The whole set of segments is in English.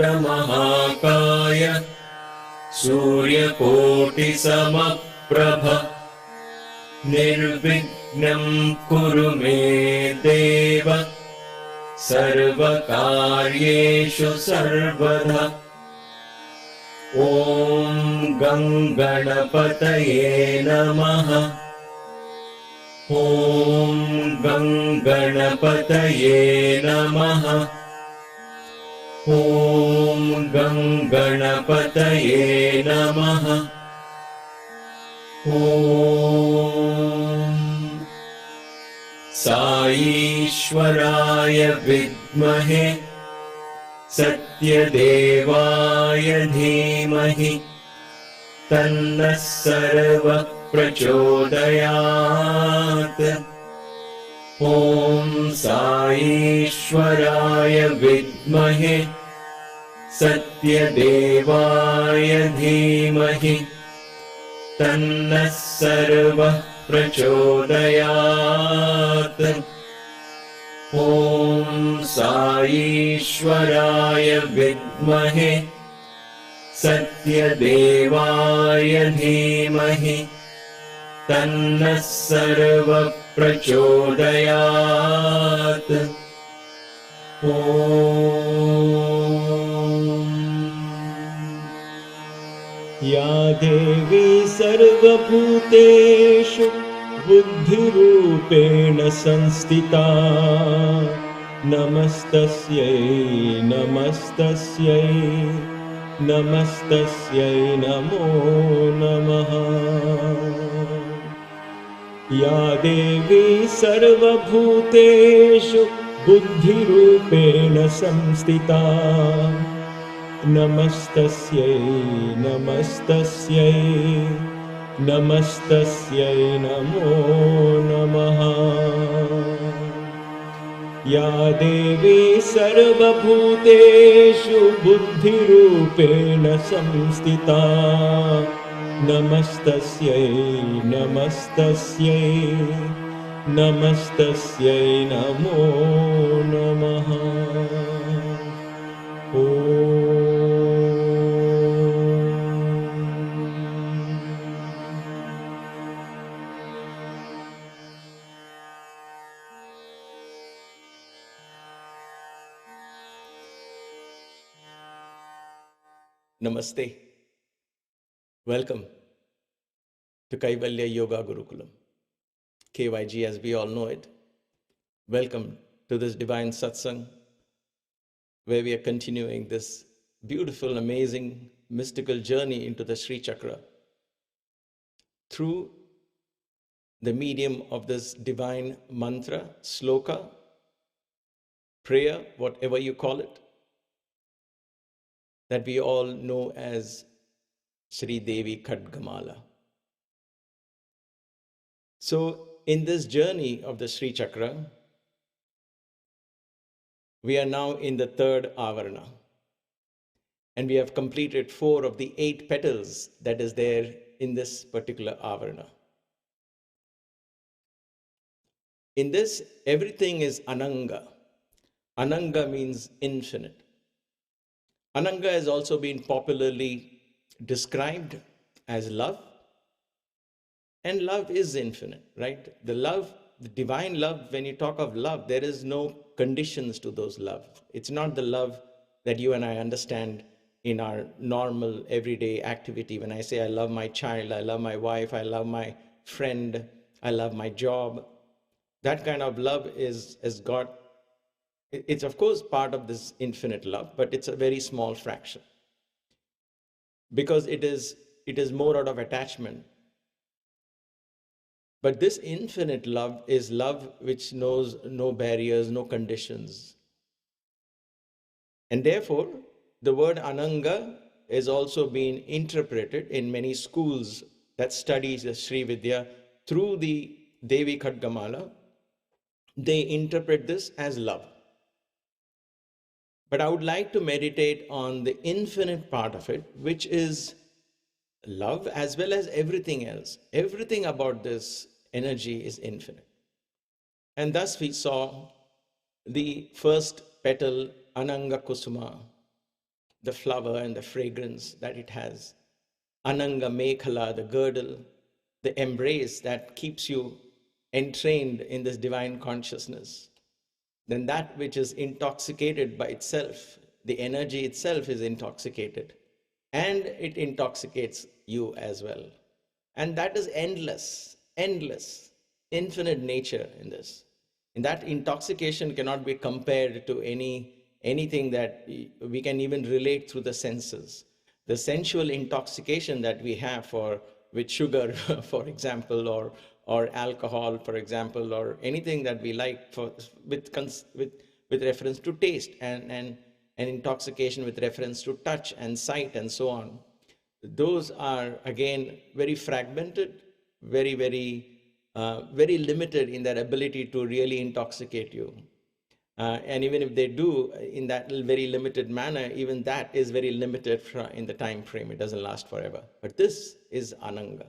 वक्रतुण्डमहाकाय सूर्यकोटिसमप्रभ निर्विघ्नं कुरु मे देव सर्वकार्येषु सर्वदा। ॐ गं गणपतये नमः। ॐ गं गणपतये नमः। ॐ गं गणपतये नमः। ॐ साईश्वराय विद्महे सत्यदेवाय धीमहि तन्नः सर्वः प्रचोदयात्। ॐ साईश्वराय विद्महे सत्यदेवाय धीमहि तन्नः सर्वः प्रचोदयात्। ॐ साईश्वराय विद्महे सत्यदेवाय धीमहि तन्नः सर्वः प्रचोदयात्। ॐ या देवी सर्वभूतेषु बुद्धिरूपेण संस्थिता नमस्तस्यै नमस्तस्यै नमस्तस्यै नमो नमः। या देवी सर्वभूतेषु बुद्धिरूपेण संस्थिता नमस्तस्यै नमस्तस्यै नमस्तस्यै नमो नमः। या देवी सर्वभूतेषु बुद्धिरूपेण संस्थिता नमस्तस्यै नमस्तस्यै नमस्तस्यै नमो नमः। Namaste. Welcome to Kaivalya Yoga Gurukulam, KYG as we all know it. Welcome to this divine satsang where we are continuing this beautiful, amazing, mystical journey into the Sri Chakra through the medium of this divine mantra, sloka, prayer, whatever you call it, that we all know as Sri Devi Khadgamala. So in this journey of the Sri Chakra, we are now in the third Avarna. And we have completed 4 of the 8 petals that is there in this particular Avarna. In this, everything is Ananga. Ananga means infinite. Ananga has also been popularly described as love. And love is infinite, right? The love, the divine love, when you talk of love, there is no conditions to those love. It's not the love that you and I understand in our normal everyday activity. When I say I love my child, I love my wife, I love my friend, I love my job, that kind of love is God. It's of course part of this infinite love, but it's a very small fraction because it is more out of attachment. But this infinite love is love which knows no barriers, no conditions. And therefore, the word Ananga is also being interpreted in many schools that studies the Sri Vidya through the Devi Khadgamala. They interpret this as love. But I would like to meditate on the infinite part of it, which is love as well as everything else. Everything about this energy is infinite. And thus we saw the first petal, Ananga Kusuma, the flower and the fragrance that it has. Ananga Mekhala, the girdle, the embrace that keeps you entrained in this divine consciousness. Then that which is intoxicated by itself, the energy itself is intoxicated, and it intoxicates you as well. And that is endless, endless, infinite nature in this. And that intoxication cannot be compared to anything that we can even relate through the senses. The sensual intoxication that we have with sugar, for example, or alcohol, for example, or anything that we like with reference to taste, and intoxication with reference to touch and sight and so on. Those are again very fragmented, very limited in their ability to really intoxicate you. And even if they do in that very limited manner, even that is very limited in the time frame. It doesn't last forever. But this is Ananga.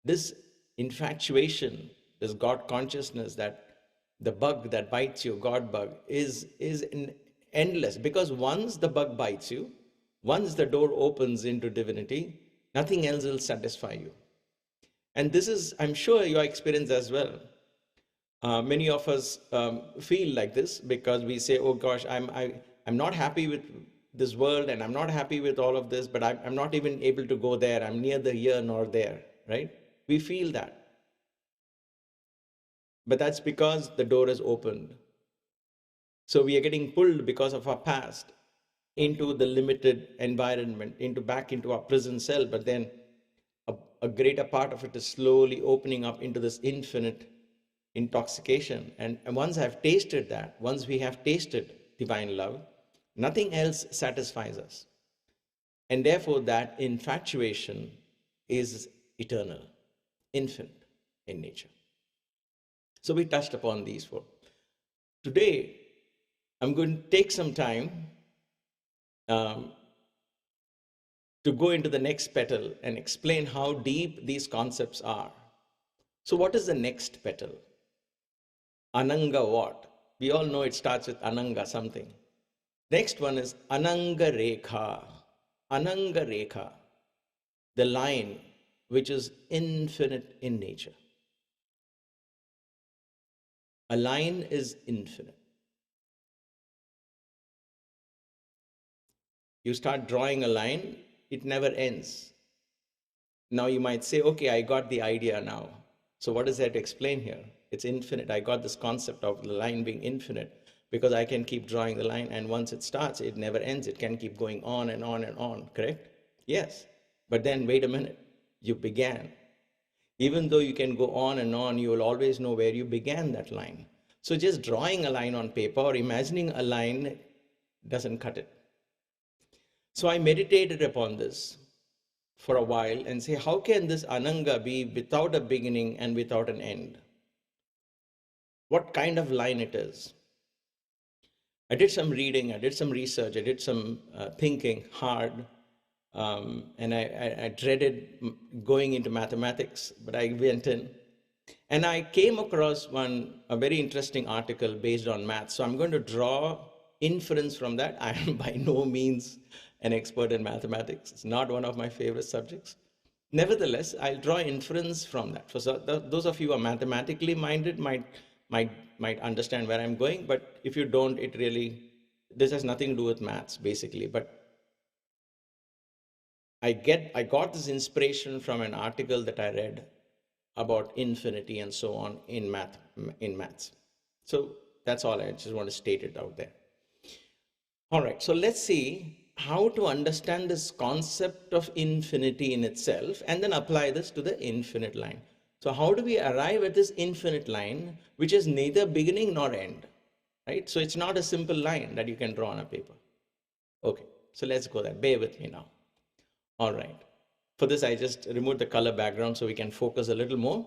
This infatuation, this God consciousness, that the bug that bites you, God bug, is endless. Because once the bug bites you, once the door opens into divinity, nothing else will satisfy you. And this is, I'm sure, your experience as well. Many of us feel like this because we say, oh gosh, I'm not happy with this world, and I'm not happy with all of this, but I'm not even able to go there. I'm neither here nor there, right? We feel that. But that's because the door is opened. So we are getting pulled because of our past into the limited environment, back into our prison cell, but then a greater part of it is slowly opening up into this infinite intoxication. And once I've tasted that, once we have tasted divine love, nothing else satisfies us. And therefore that infatuation is eternal, infinite in nature. So we touched upon these four. Today, I'm going to take some time to go into the next petal and explain how deep these concepts are. So what is the next petal? Ananga what? We all know it starts with Ananga something. Next one is Ananga Rekha. Ananga Rekha, the line which is infinite in nature. A line is infinite. You start drawing a line, it never ends. Now you might say, okay, I got the idea now. So what is there to explain here? It's infinite. I got this concept of the line being infinite because I can keep drawing the line, and once it starts, it never ends. It can keep going on and on and on, correct? Yes. But then wait a minute, you began. Even though you can go on and on, you will always know where you began that line. So just drawing a line on paper or imagining a line doesn't cut it. So I meditated upon this for a while and say, how can this Ananga be without a beginning and without an end? What kind of line it is? I did some reading, I did some research, I did some thinking hard, and I dreaded going into mathematics, but I went in. And I came across a very interesting article based on math. So I'm going to draw inference from that. I am by no means an expert in mathematics. It's not one of my favorite subjects. Nevertheless, I'll draw inference from that. So those of you who are mathematically minded might understand where I'm going, but if you don't, this has nothing to do with maths, basically. But I got this inspiration from an article that I read about infinity and so on in maths. So that's all. I just want to state it out there. All right, so let's see how to understand this concept of infinity in itself and then apply this to the infinite line. So how do we arrive at this infinite line, which is neither beginning nor end? right? So it's not a simple line that you can draw on a paper. Okay, so let's go there. Bear with me now. All right. For this, I just removed the color background so we can focus a little more.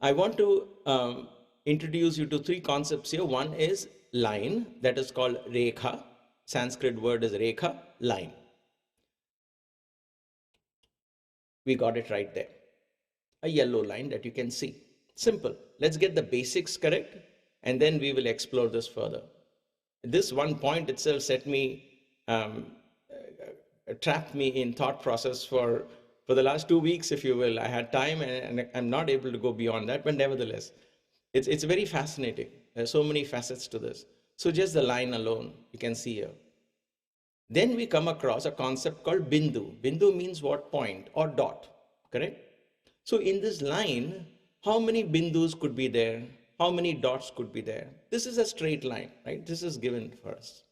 I want to introduce you to three concepts here. One is line, that is called Rekha. Sanskrit word is Rekha, line. We got it right there. A yellow line that you can see. Simple. Let's get the basics correct, and then we will explore this further. This one point itself set me, trapped me in thought process for the last 2 weeks, if you will. I had time, and I'm not able to go beyond that, but nevertheless, it's very fascinating. There's so many facets to this. So just the line alone, you can see here. Then we come across a concept called bindu. Bindu means what? Point or dot, correct? So in this line, how many bindus could be there? How many dots could be there? This is a straight line, right? This is given for us.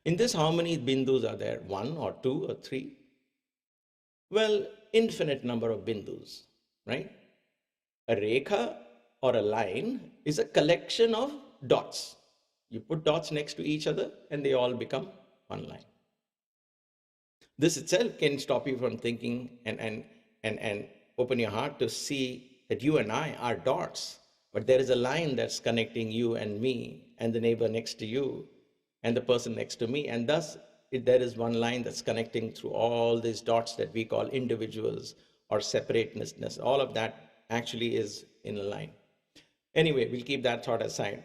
In this, how many bindus are there? 1 or 2 or 3? Well, infinite number of bindus, right? A rekha or a line is a collection of dots. You put dots next to each other and they all become one line. This itself can stop you from thinking and open your heart to see that you and I are dots, but there is a line that's connecting you and me and the neighbor next to you and the person next to me, and thus there is one line that's connecting through all these dots that we call individuals or separateness. All of that actually is in a line. Anyway, we'll keep that thought aside.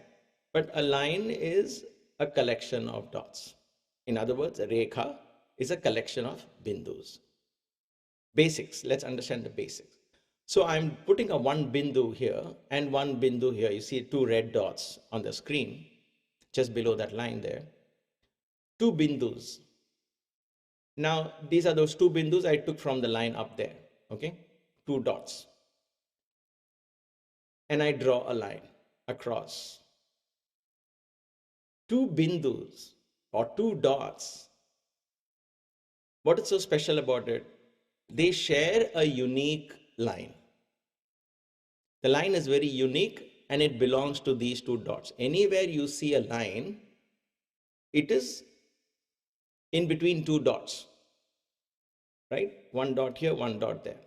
But a line is a collection of dots. In other words, a rekha is a collection of bindus. Basics, let's understand the basics. So I'm putting a one bindu here and one bindu here. You see 2 red dots on the screen, just below that line there. 2 bindus. Now, these are those 2 bindus I took from the line up there, okay? 2 dots. And I draw a line across. 2 bindus or 2 dots. What is so special about it? They share a unique line. The line is very unique and it belongs to these 2 dots. Anywhere you see a line, it is in between 2 dots, right? 1 dot here, 1 dot there.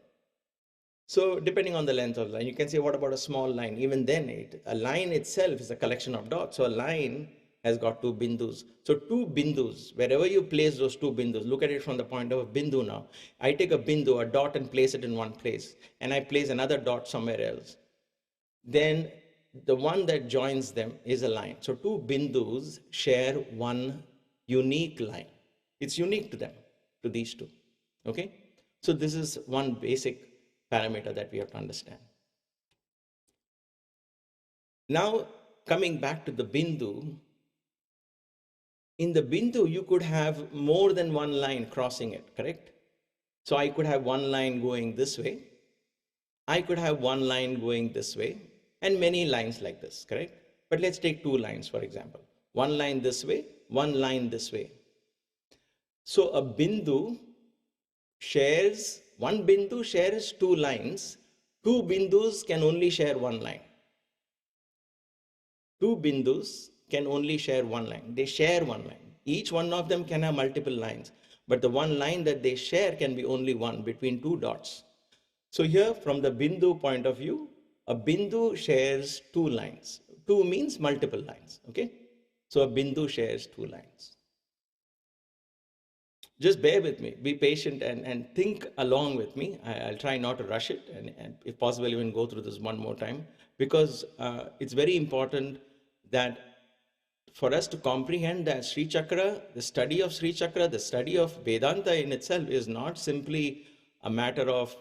So depending on the length of the line, you can say, what about a small line? Even then, a line itself is a collection of dots. So a line has got 2 bindus. So 2 bindus, wherever you place those 2 bindus, look at it from the point of a bindu now. I take a bindu, a dot, and place it in one place, and I place another dot somewhere else. Then the one that joins them is a line. So 2 bindus share one unique line. It's unique to them, to these 2. Okay? So this is one basic parameter that we have to understand. Now, coming back to the bindu, in the bindu, you could have more than one line crossing it, correct? So I could have one line going this way. I could have one line going this way, and many lines like this, correct? But let's take 2 lines, for example. One line this way, one line this way. So a bindu shares, one bindu shares 2 lines. 2 bindus can only share one line. 2 bindus can only share one line. They share one line. Each one of them can have multiple lines, but the one line that they share can be only one between 2 dots. So here, from the bindu point of view, a bindu shares 2 lines. 2 means multiple lines, okay? So a bindu shares 2 lines. Just bear with me, be patient and think along with me. I'll try not to rush it, and if possible, even go through this one more time, because it's very important that for us to comprehend that Sri Chakra, the study of Sri Chakra, the study of Vedanta in itself is not simply a matter of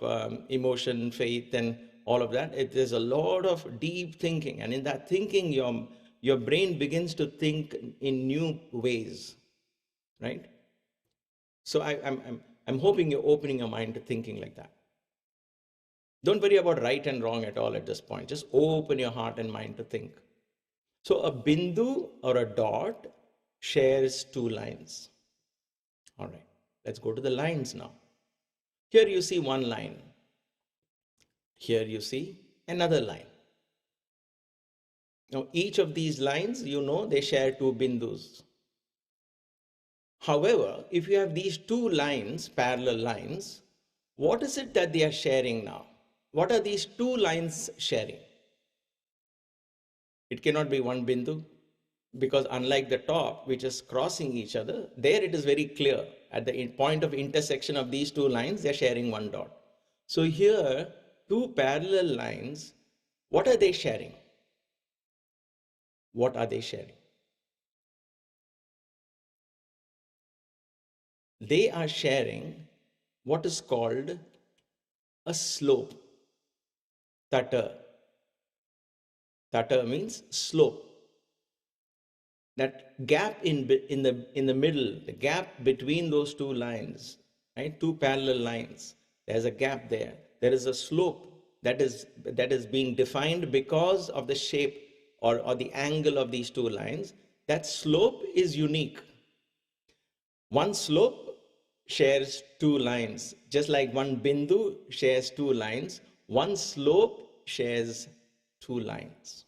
emotion, faith, and all of that. It is a lot of deep thinking, and in that thinking, your brain begins to think in new ways, right? So I'm hoping you're opening your mind to thinking like that. Don't worry about right and wrong at all at this point. Just open your heart and mind to think. So a bindu or a dot shares 2 lines. All right, let's go to the lines now. Here you see one line. Here you see another line. Now, each of these lines, they share two bindus. However, if you have these two lines, parallel lines, what is it that they are sharing now? What are these two lines sharing? It cannot be one bindu, because unlike the top, which is crossing each other, there it is very clear. At the point of intersection of these two lines, they're sharing one dot. So here, two parallel lines, what are they sharing? What are they sharing? They are sharing what is called a slope. Tata. Tata means slope. That gap in the middle, the gap between those two lines, right? Two parallel lines. There's a gap there. There is a slope that is being defined because of the shape or the angle of these two lines. That slope is unique. One slope shares two lines, just like one bindu shares two lines. One slope shares two lines.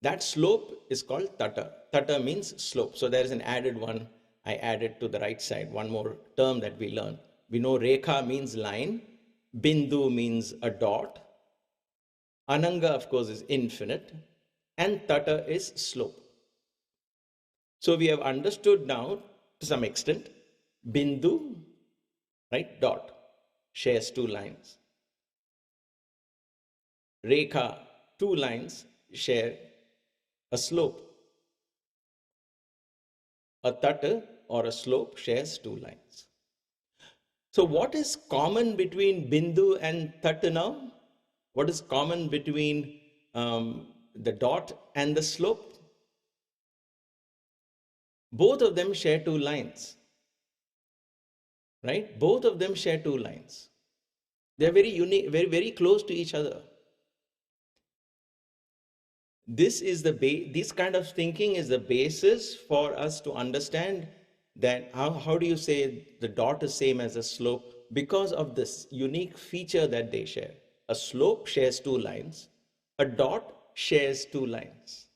That slope is called tata. Tata means slope. So there is an added one I added to the right side, one more term that we learn. We know rekha means line, bindu means a dot, ananga, of course, is infinite, and tata is slope. So we have understood now, to some extent, bindu, right, dot, shares two lines. Rekha, two lines, share a slope. A tata or a slope shares two lines. So what is common between bindu and tata now? What is common between the dot and the slope? Both of them share two lines, right? Both of them share two lines. They're very unique, very, very close to each other. This kind of thinking is the basis for us to understand that how do you say the dot is same as a slope? Because of this unique feature that they share. A slope shares two lines, a dot shares two lines.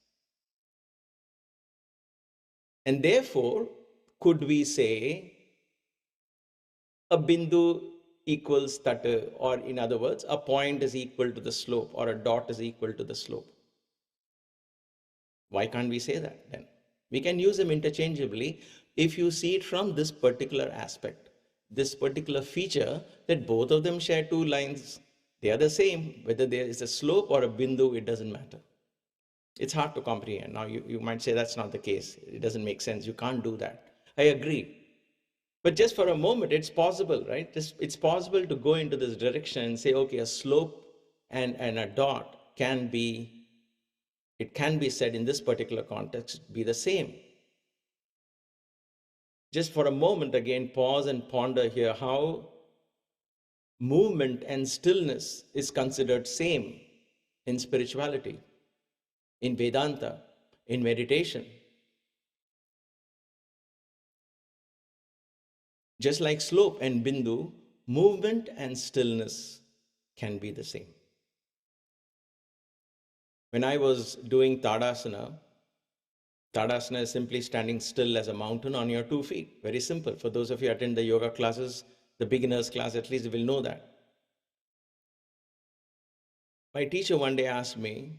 And therefore, could we say a bindu equals tata, or in other words, a point is equal to the slope, or a dot is equal to the slope? Why can't we say that then? We can use them interchangeably if you see it from this particular aspect, this particular feature that both of them share two lines. They are the same. Whether there is a slope or a bindu, it doesn't matter. It's hard to comprehend. Now, you might say that's not the case. It doesn't make sense. You can't do that. I agree. But just for a moment, it's possible, right? It's possible to go into this direction and say, okay, a slope and a dot can be said in this particular context be the same. Just for a moment, again, pause and ponder here how movement and stillness is considered same in spirituality, in Vedanta, in meditation. Just like slope and bindu, movement and stillness can be the same. When I was doing Tadasana is simply standing still as a mountain on your 2 feet. Very simple. For those of you who attend the yoga classes, the beginner's class at least will know that. My teacher one day asked me,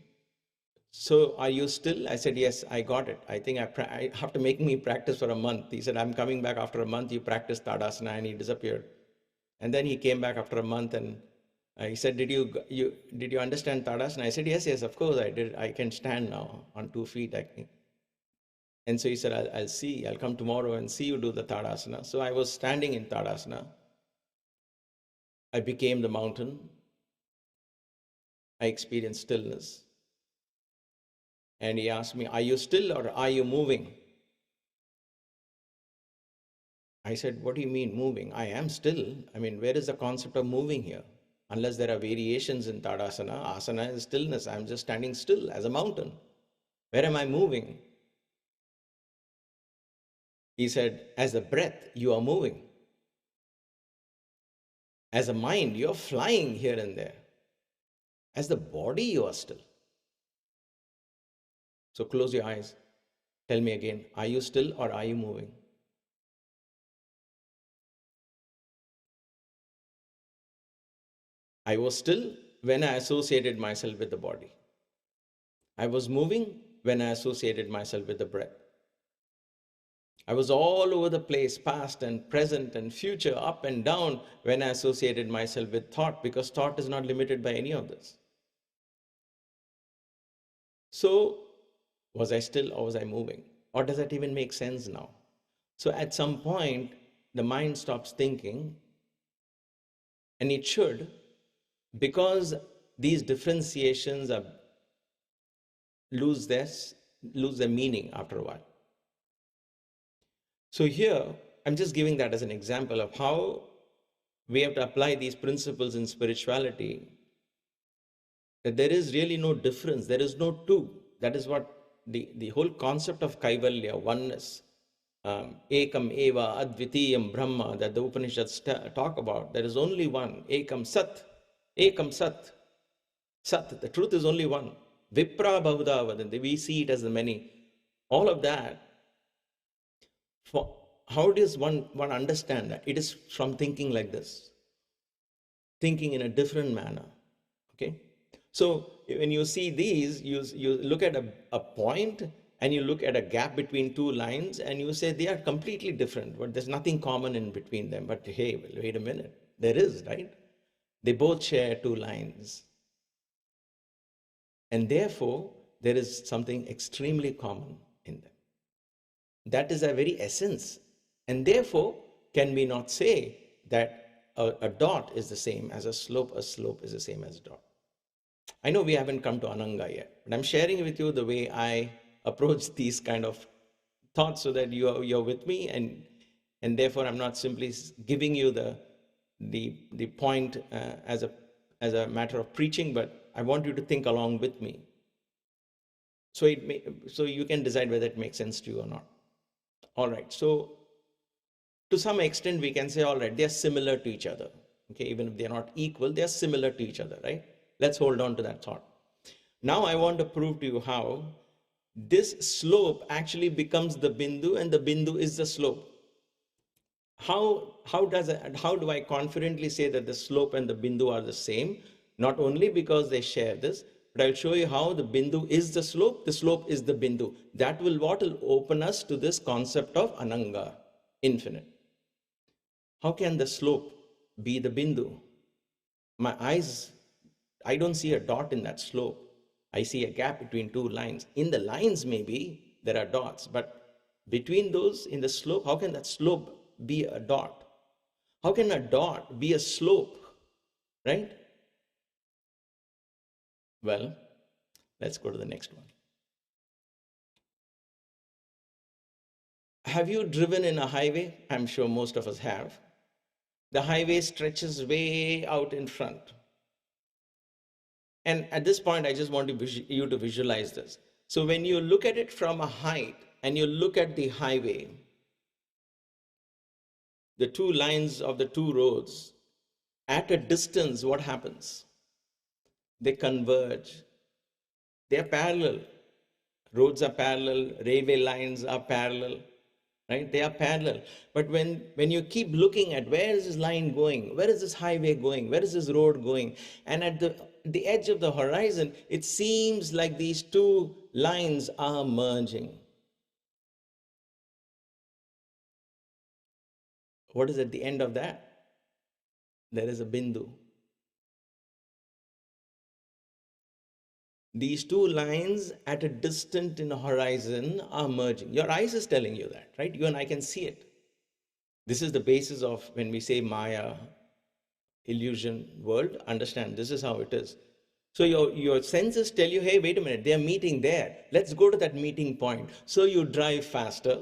so are you still? I said, yes, I got it. I think I have to make me practice for a month. He said, I'm coming back after a month. You practice Tadasana, and he disappeared. And then he came back after a month and he said, did you understand Tadasana? I said, yes, of course I did. I can stand now on 2 feet. And so he said, I'll come tomorrow and see you do the Tadasana. So I was standing in Tadasana. I became the mountain. I experienced stillness. And he asked me, are you still or are you moving? I said, what do you mean moving? I am still. I mean, where is the concept of moving here? Unless there are variations in Tadasana, asana is stillness. I'm just standing still as a mountain. Where am I moving? He said, as a breath, you are moving. As a mind, you're flying here and there. As the body, you are still. So close your eyes. Tell me again, are you still or are you moving? I was still when I associated myself with the body. I was moving when I associated myself with the breath. I was all over the place, past and present and future, up and down, when I associated myself with thought, because thought is not limited by any of this. So, was I still or was I moving? Or does that even make sense now? So, at some point, the mind stops thinking, and it should, because these differentiations are lose their meaning after a while. So here, I'm just giving that as an example of how we have to apply these principles in spirituality, that there is really no difference, there is no two. That is what the whole concept of Kaivalya, oneness, Ekam Eva Advitiyam Brahma, that the Upanishads talk about. There is only one, Ekam Sat, Ekam Sat, Sat, the truth is only one. Vipra Bahuda Vadanti, we see it as the many. All of that, for, how does one understand that? It is from thinking like this, thinking in a different manner. Okay, so when you see these, you look at a point and you look at a gap between two lines and you say they are completely different, but there's nothing common in between them. But hey, well, wait a minute, there is, right? They both share two lines, and therefore there is something extremely common in them. That is their very essence. And therefore, can we not say that a dot is the same as a slope is the same as a dot? I know we haven't come to Ananga yet, but I'm sharing with you the way I approach these kind of thoughts so that you're with me, and therefore I'm not simply giving you the point as a matter of preaching, but I want you to think along with me. So you can decide whether it makes sense to you or not. All right, so to some extent we can say, all right, they're similar to each other. Okay, even if they're not equal, they're similar to each other, right? Let's hold on to that thought. Now I want to prove to you how this slope actually becomes the bindu and the bindu is the slope. How do I confidently say that the slope and the bindu are the same? Not only because they share this, but I'll show you how the bindu is the slope is the bindu. That will open us to this concept of Ananga, infinite. How can the slope be the bindu? My eyes, I don't see a dot in that slope. I see a gap between two lines. In the lines, maybe there are dots, but between those in the slope, how can that slope be a dot? How can a dot be a slope, right? Well, let's go to the next one. Have you driven in a highway? I'm sure most of us have. The highway stretches way out in front. And at this point, I just want you to visualize this. So when you look at it from a height and you look at the highway, the two lines of the two roads, at a distance, what happens? They converge. They are parallel. Roads are parallel, railway lines are parallel, right? They are parallel. But when you keep looking at where is this line going, where is this highway going, where is this road going, and at the edge of the horizon, it seems like these two lines are merging. What is at the end of that? There is a bindu. These two lines at a distance in the horizon are merging. Your eyes is telling you that, right? You and I can see it. This is the basis of when we say Maya, illusion world. Understand, this is how it is. So your senses tell you, hey, wait a minute, they're meeting there. Let's go to that meeting point. So you drive faster,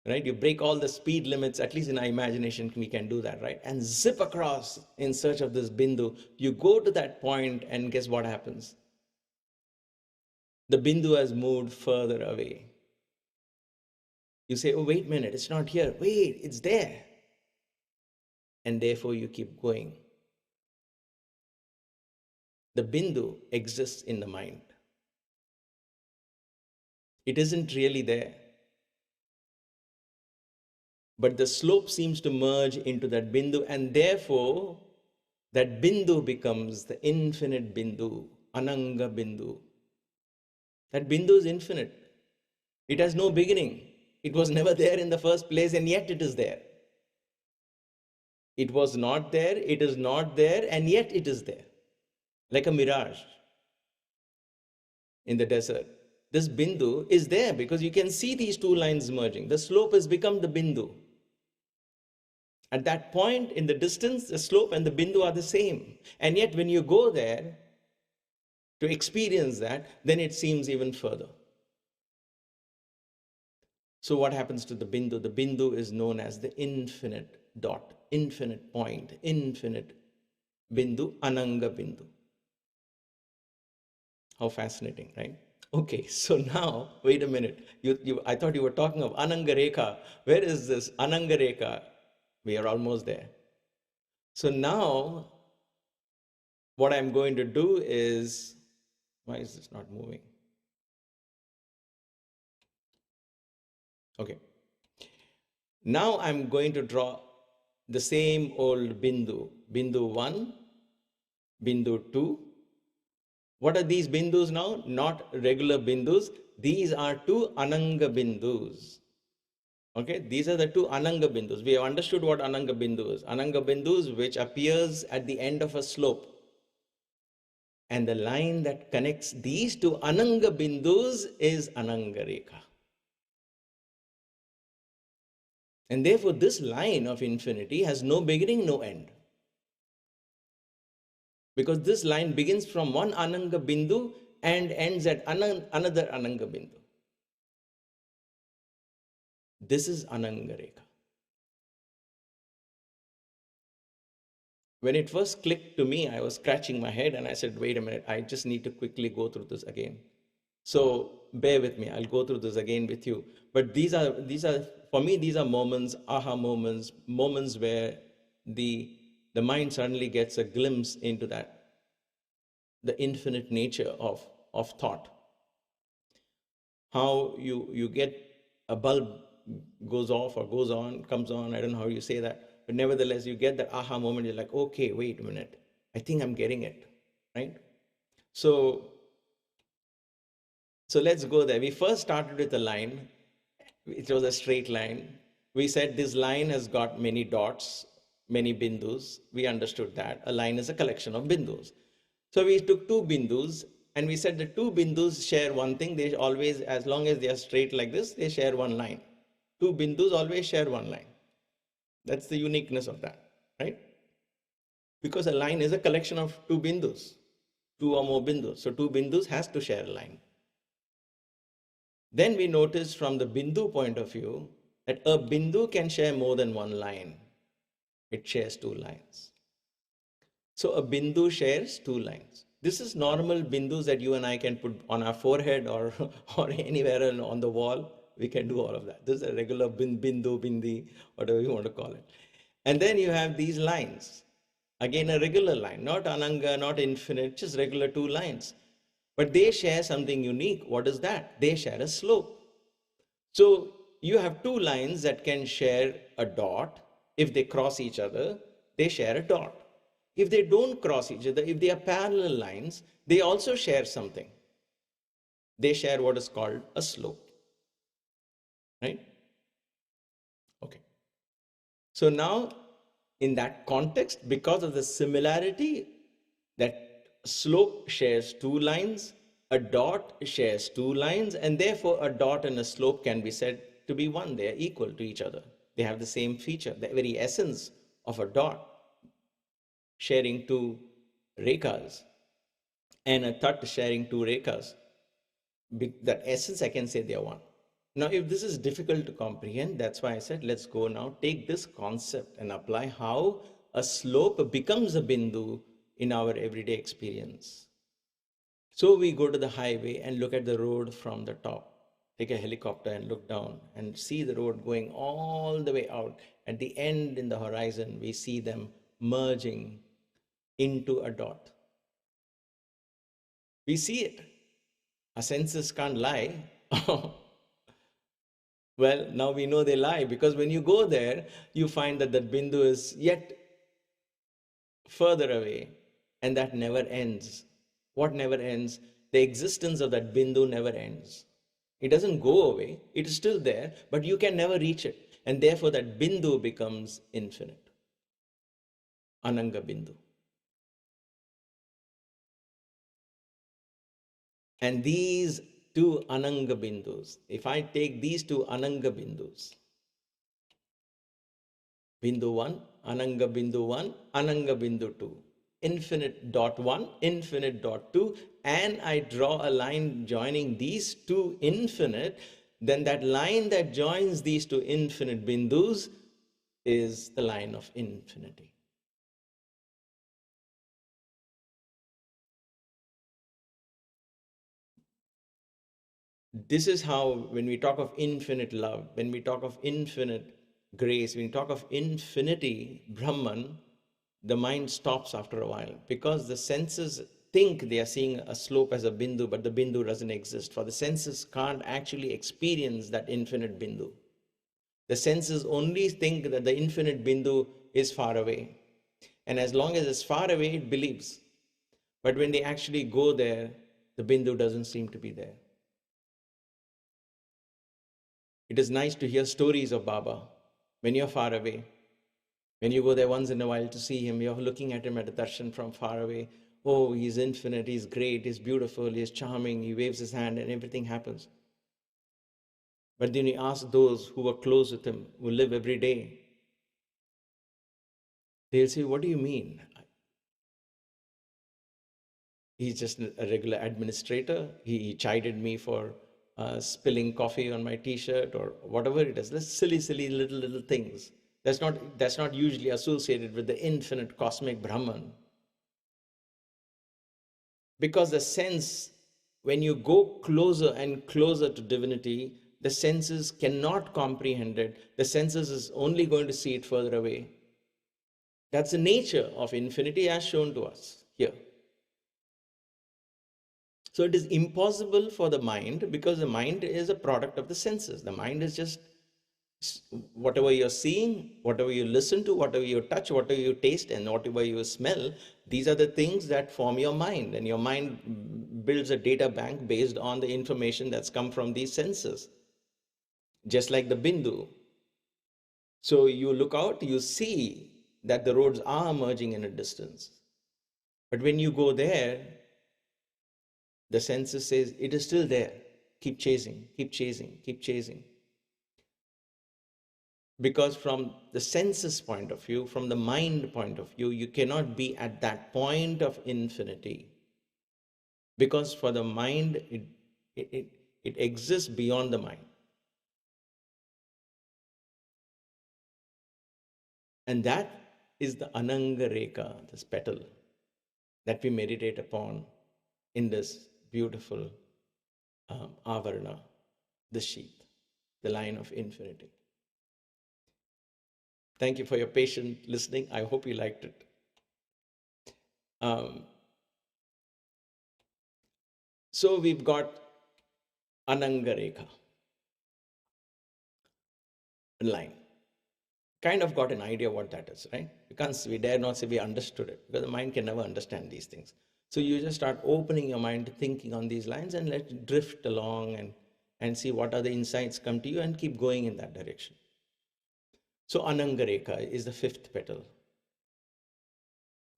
right? You break all the speed limits, at least in our imagination, we can do that, right? And zip across in search of this bindu. You go to that point and guess what happens? The bindu has moved further away. You say, oh, wait a minute, it's not here. Wait, it's there. And therefore you keep going. The bindu exists in the mind. It isn't really there. But the slope seems to merge into that bindu, and therefore that bindu becomes the infinite bindu, Ananga bindu. That bindu is infinite. It has no beginning. It was never there in the first place, and yet it is there. It was not there, it is not there, and yet it is there. Like a mirage in the desert. This bindu is there because you can see these two lines merging. The slope has become the bindu. At that point in the distance, the slope and the bindu are the same. And yet when you go there to experience that, then it seems even further. So what happens to the bindu? The bindu is known as the infinite dot, infinite point, infinite bindu, Ananga bindu. How fascinating, right? Okay, so now, wait a minute. I thought you were talking of Ananga Rekha. Where is this Ananga Rekha? We are almost there. So now, what I'm going to do is, why is this not moving? Okay. Now I'm going to draw the same old bindu. Bindu 1, bindu 2. What are these bindus now? Not regular bindus. These are two Ananga bindus. Okay, these are the two Ananga bindus. We have understood what Ananga bindu is. Ananga bindu is which appears at the end of a slope. And the line that connects these two Ananga bindus is Ananga Rekha. And therefore, this line of infinity has no beginning, no end. Because this line begins from one Ananga bindu and ends at another Ananga bindu. This is Ananga Rekha. When it first clicked to me, I was scratching my head and I said, wait a minute, I just need to quickly go through this again. So bear with me, I'll go through this again with you. But these are for me, these are moments, aha moments, moments where the mind suddenly gets a glimpse into that, the infinite nature of thought. How you get a bulb goes off or goes on, comes on, I don't know how you say that. But nevertheless, you get that aha moment, you're like, okay, wait a minute, I think I'm getting it, right? So let's go there. We first started with a line. It was a straight line. We said this line has got many dots, many bindus. We understood that. A line is a collection of bindus. So we took two bindus and we said the two bindus share one thing. They always, as long as they are straight like this, they share one line. Two bindus always share one line. That's the uniqueness of that, right? Because a line is a collection of two bindus, two or more bindus. So two bindus has to share a line. Then we noticed from the bindu point of view that a bindu can share more than one line. It shares two lines. So a bindu shares two lines. This is normal bindus that you and I can put on our forehead or anywhere on the wall. We can do all of that. This is a regular bindu, bindi, whatever you want to call it. And then you have these lines. Again, a regular line, not Ananga, not infinite, just regular two lines. But they share something unique. What is that? They share a slope. So you have two lines that can share a dot. If they cross each other, they share a dot. If they don't cross each other, if they are parallel lines, they also share something. They share what is called a slope. Right? Okay. So now, in that context, because of the similarity that slope shares two lines, a dot shares two lines, and therefore a dot and a slope can be said to be one. They are equal to each other. They have the same feature. The very essence of a dot sharing two rekhas and a tat sharing two rekhas, that essence I can say they are one. Now, if this is difficult to comprehend, that's why I said, let's go now, take this concept and apply how a slope becomes a bindu in our everyday experience. So we go to the highway and look at the road from the top. Take a helicopter and look down and see the road going all the way out. At the end in the horizon, we see them merging into a dot. We see it. Our senses can't lie. Well, now we know they lie, because when you go there, you find that that bindu is yet further away, and that never ends. What never ends? The existence of that bindu never ends. It doesn't go away, it is still there, but you can never reach it. And therefore, that bindu becomes infinite. Ananga bindu. And these two Ananga bindus, if I take these two Ananga bindus, Bindu 1, Ananga 1, Ananga Bindu 2, infinite dot 1, infinite dot 2, and I draw a line joining these two infinite, then that line that joins these two infinite bindus is the line of infinity. This is how, when we talk of infinite love, when we talk of infinite grace, when we talk of infinity, Brahman, the mind stops after a while, because the senses think they are seeing a slope as a bindu, but the bindu doesn't exist. For the senses can't actually experience that infinite bindu. The senses only think that the infinite bindu is far away. And as long as it's far away, it believes. But when they actually go there, the bindu doesn't seem to be there. It is nice to hear stories of Baba when you're far away. When you go there once in a while to see him, you're looking at him at a darshan from far away. Oh, he's infinite, he's great, he's beautiful, he's charming, he waves his hand and everything happens. But then you ask those who are close with him, who live every day, they'll say, what do you mean? He's just a regular administrator. He chided me for spilling coffee on my t-shirt or whatever it is. That's silly little things. That's not usually associated with the infinite cosmic Brahman. Because the sense, when you go closer and closer to divinity, the senses cannot comprehend it. The senses is only going to see it further away. That's the nature of infinity as shown to us here. So it is impossible for the mind, because the mind is a product of the senses. The mind is just whatever you're seeing, whatever you listen to, whatever you touch, whatever you taste, and whatever you smell. These are the things that form your mind. And your mind builds a data bank based on the information that's come from these senses. Just like the bindu. So you look out, you see that the roads are emerging in a distance. But when you go there, the senses says, it is still there. Keep chasing, keep chasing, keep chasing. Because from the senses point of view, from the mind point of view, you cannot be at that point of infinity. Because for the mind, it exists beyond the mind. And that is the Ananga Rekha, this petal, that we meditate upon in this beautiful Avarna, the sheath, the line of infinity. Thank you for your patient listening. I hope you liked it. So we've got Ananga Rekha line. Kind of got an idea what that is, right? We dare not say we understood it, because the mind can never understand these things. So you just start opening your mind to thinking on these lines and let it drift along and see what other insights come to you and keep going in that direction. So Ananga Rekha is the fifth petal.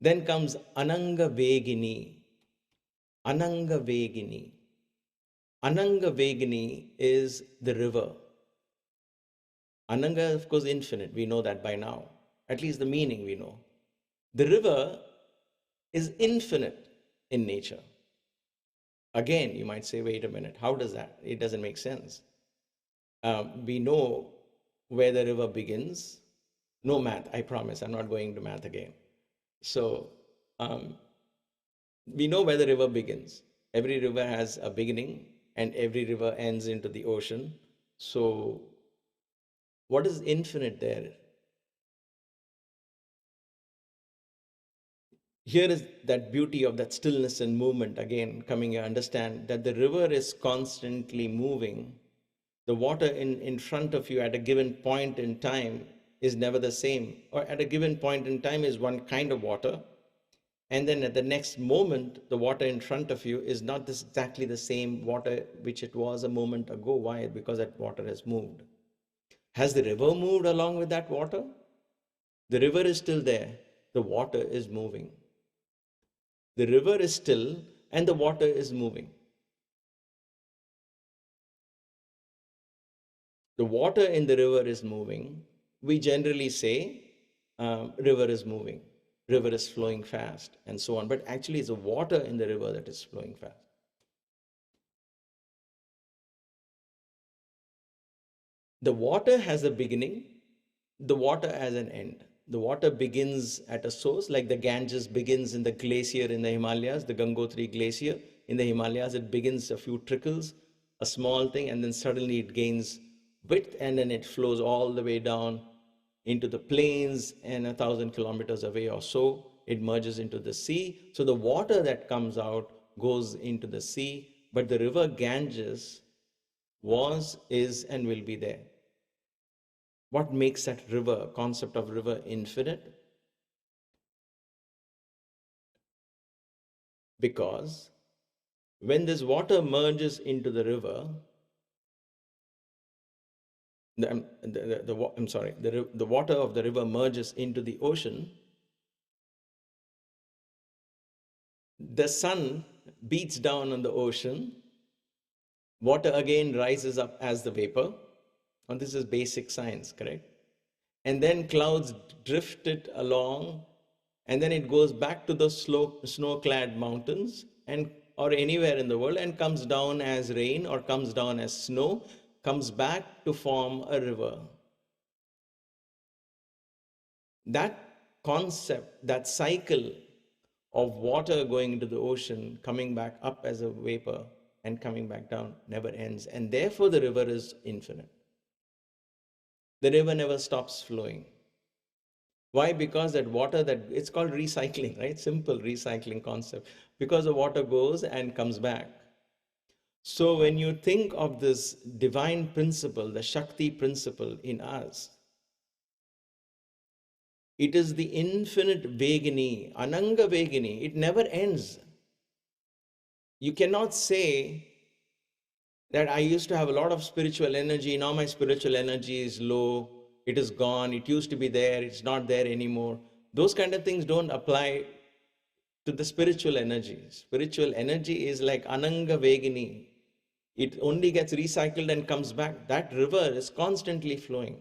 Then comes Ananga Vegini. Ananga Vegini. Ananga Vegini is the river. Ananga, of course, infinite. We know that by now. At least the meaning we know. The river is infinite in nature. Again, you might say, wait a minute, how does that? It doesn't make sense. We know where the river begins. No math, I promise. I'm not going to math again. So we know where the river begins. Every river has a beginning and every river ends into the ocean. So what is infinite there? Here is that beauty of that stillness and movement. Again, coming to understand that the river is constantly moving. The water in front of you at a given point in time is never the same, or at a given point in time is one kind of water. And then at the next moment, the water in front of you is not exactly the same water which it was a moment ago. Why? Because that water has moved. Has the river moved along with that water? The river is still there. The water is moving. The river is still and the water is moving. The water in the river is moving. We generally say river is moving, river is flowing fast, and so on. But actually, it's the water in the river that is flowing fast. The water has a beginning, the water has an end. The water begins at a source, like the Ganges begins in the glacier in the Himalayas, the Gangotri glacier in the Himalayas. It begins a few trickles, a small thing, and then suddenly it gains width, and then it flows all the way down into the plains, and 1,000 kilometers away or so, it merges into the sea. So the water that comes out goes into the sea, but the river Ganges was, is, and will be there. What makes that river, concept of river, infinite? Because when this water merges into the river, the water of the river merges into the ocean, the sun beats down on the ocean, water again rises up as the vapor, and this is basic science, correct? And then clouds drift it along, and then it goes back to the snow-clad mountains and or anywhere in the world and comes down as rain or comes down as snow, comes back to form a river. That concept, that cycle of water going into the ocean, coming back up as a vapor and coming back down, never ends. And therefore the river is infinite. The river never stops flowing. Why? Because that water, it's called recycling, right? Simple recycling concept. Because the water goes and comes back. So when you think of this divine principle, the Shakti principle in us, it is the infinite Vegini, Ananga Vegini. It never ends. You cannot say that I used to have a lot of spiritual energy, now my spiritual energy is low, it is gone, it used to be there, it's not there anymore. Those kind of things don't apply to the spiritual energy. Spiritual energy is like Ananga Vegini. It only gets recycled and comes back. That river is constantly flowing.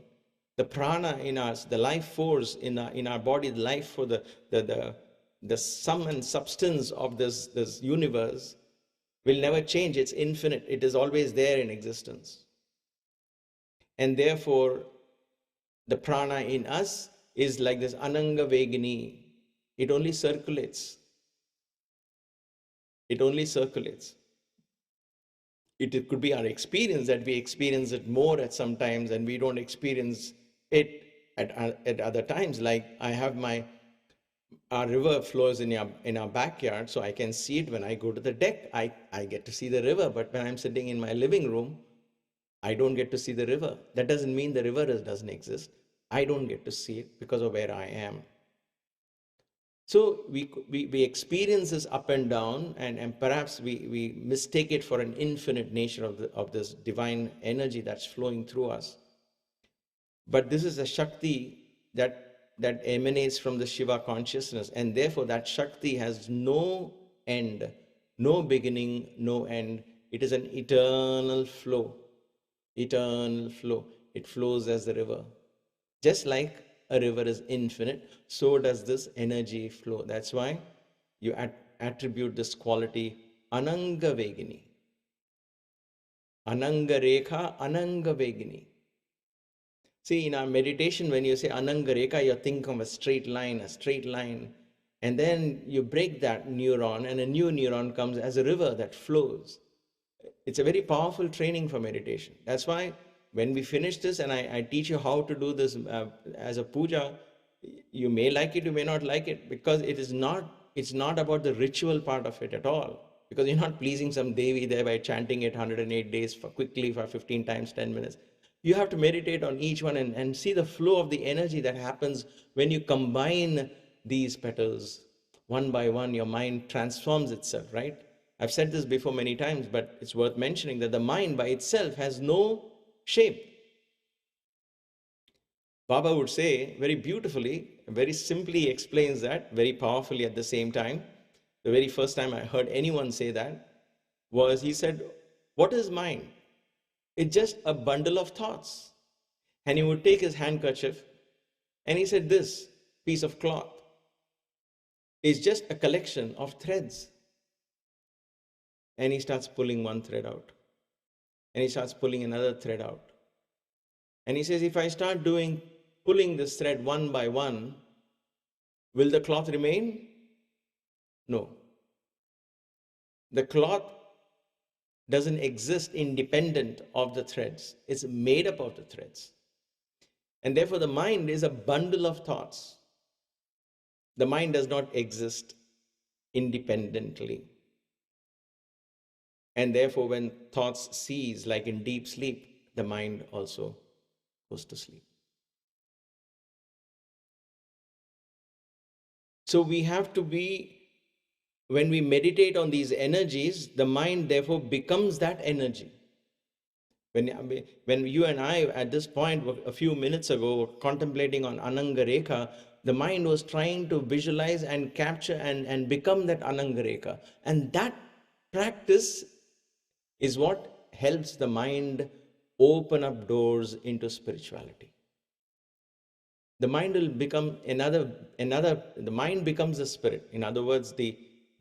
The prana in us, the life force in our body, the life for the sum and substance of this universe will never change. It's infinite. It is always there in existence. And therefore, the prana in us is like this Ananga Vegini. It only circulates. It only circulates. It could be our experience that we experience it more at some times and we don't experience it at other times. Like I have our river flows in our backyard, so I can see it when I go to the deck. I get to see the river, but when I'm sitting in my living room, I don't get to see the river. That doesn't mean the river doesn't exist. I don't get to see it because of where I am. So we experience this up and down, and perhaps we mistake it for an infinite nature of this divine energy that's flowing through us. But this is a Shakti that emanates from the Shiva consciousness, and therefore that Shakti has no end, no beginning, no end. It is an eternal flow, eternal flow. It flows as the river. Just like a river is infinite, so does this energy flow. That's why you attribute this quality Ananga Vegini. Ananga Rekha, Ananga Vegini. See, in our meditation, when you say Ananga Rekha, you think of a straight line, and then you break that neuron, and a new neuron comes as a river that flows. It's a very powerful training for meditation. That's why when we finish this, and I teach you how to do this as a puja, you may like it, you may not like it, because it is not It's not about the ritual part of it at all, because you're not pleasing some Devi there by chanting it 108 days for quickly for 15 times, 10 minutes. You have to meditate on each one and see the flow of the energy that happens when you combine these petals. One by one, your mind transforms itself, right? I've said this before many times, but it's worth mentioning that the mind by itself has no shape. Baba would say very beautifully, very simply explains that, very powerfully at the same time. The very first time I heard anyone say that was, he said, what is mind? It's just a bundle of thoughts. And he would take his handkerchief and he said, this piece of cloth is just a collection of threads. And he starts pulling one thread out. And he starts pulling another thread out. And he says, if I start pulling this thread one by one, will the cloth remain? No. The cloth doesn't exist independent of the threads. It's made up of the threads. And therefore the mind is a bundle of thoughts. The mind does not exist independently. And therefore when thoughts cease, like in deep sleep, the mind also goes to sleep. So we have to be, when we meditate on these energies, the mind therefore becomes that energy. When you and I at this point, a few minutes ago, were contemplating on Ananga Rekha, the mind was trying to visualize and capture and become that Ananga Rekha. And that practice is what helps the mind open up doors into spirituality. The mind will become the mind becomes the spirit. In other words, the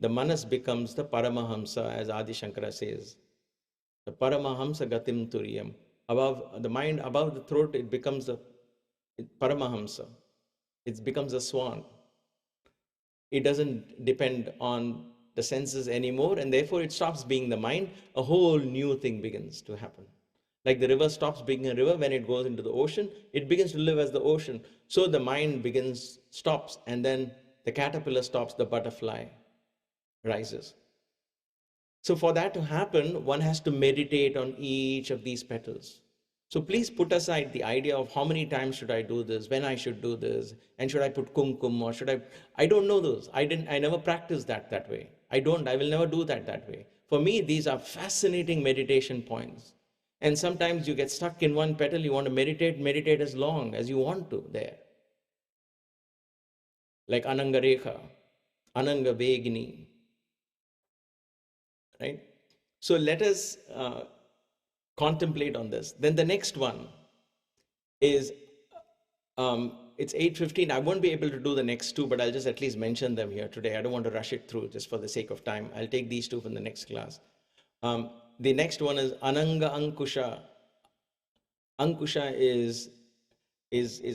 manas becomes the Paramahamsa, as Adi Shankara says. The Paramahamsa Gatim Turiyam. Above the mind, above the throat, it becomes the Paramahamsa. It becomes a swan. It doesn't depend on the senses anymore, and therefore it stops being the mind. A whole new thing begins to happen. Like the river stops being a river when it goes into the ocean, it begins to live as the ocean. So the mind stops, and then the caterpillar stops, the butterfly rises. So for that to happen, one has to meditate on each of these petals. So please put aside the idea of how many times should I do this, when I should do this, and should I put kumkum, or should I don't know those. I never practiced that way. I will never do that way. For me, these are fascinating meditation points. And sometimes you get stuck in one petal, you want to meditate as long as you want to there. Like Ananga Rekha, Ananga Vegini, right? So let us contemplate on this. Then the next one is, it's 8:15. I won't be able to do the next two, but I'll just at least mention them here today. I don't want to rush it through just for the sake of time. I'll take these two from the next class. The next one is Ananga Ankusha. Ankusha is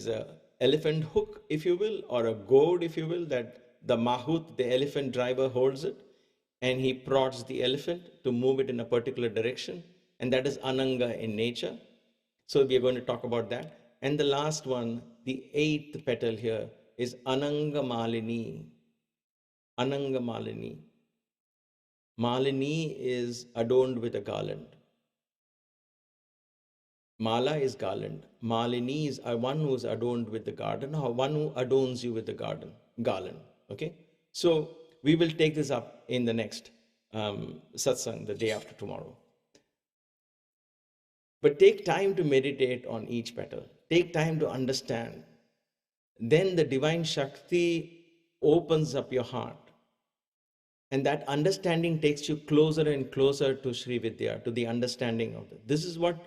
a elephant hook, if you will, or a goad, if you will, that the Mahut, the elephant driver, holds it, and he prods the elephant to move it in a particular direction, and that is Ananga in nature. So we are going to talk about that. And the last one, the 8th petal here, is Ananga Malini. Ananga Malini. Malini is adorned with a garland. Mala is garland. Malini is one who is adorned with the garden, or one who adorns you with the garland. Okay? So we will take this up in the next satsang, the day after tomorrow. But take time to meditate on each petal. Take time to understand. Then the divine Shakti opens up your heart. And that understanding takes you closer and closer to Sri Vidya, to the understanding of it. This is what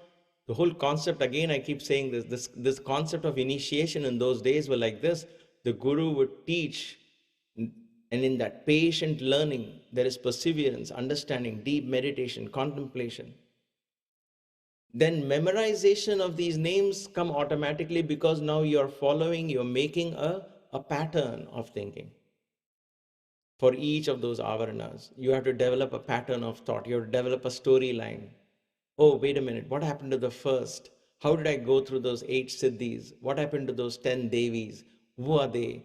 the whole concept, again, I keep saying this concept of initiation in those days were like this. The Guru would teach, and in that patient learning, there is perseverance, understanding, deep meditation, contemplation. Then memorization of these names come automatically, because now you're making a pattern of thinking. For each of those avarnas, you have to develop a pattern of thought. You have to develop a storyline. Oh, wait a minute. What happened to the first? How did I go through those 8 siddhis? What happened to those 10 devis? Who are they?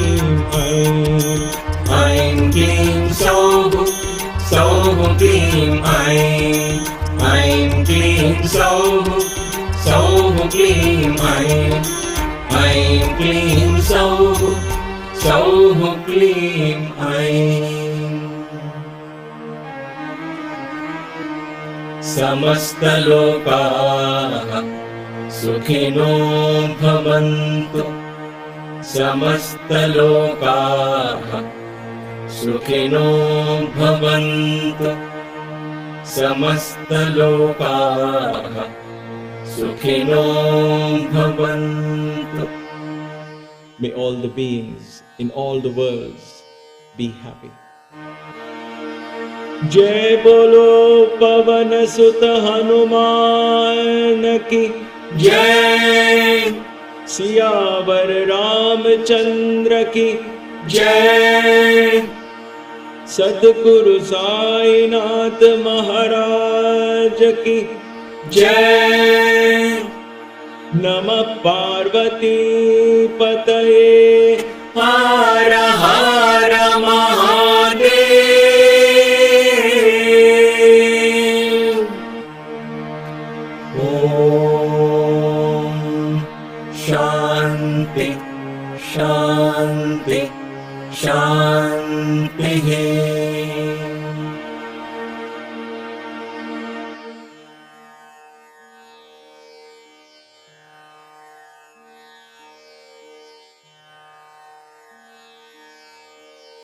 क्लीं ऐं ऐं क्लीं सौः सौः क्लीं ऐं ऐं क्लीं सौः सौः क्लीं ऐं समस्तलोकाः सुखिनो भवन्तु समस्तलोकाः सुखिनो भवन्तु समस्तलोकाः सुखिनो भवन्तु. May all the beings in all the worlds be happy. जय बोलो पवन सुत हनुमान की जय, सियावर रामचंद्र की जय, सद्गुरु साईनाथ महाराज की जय. नमः पार्वती पतये हर हर महादेव. ओम शांति शांति शांति.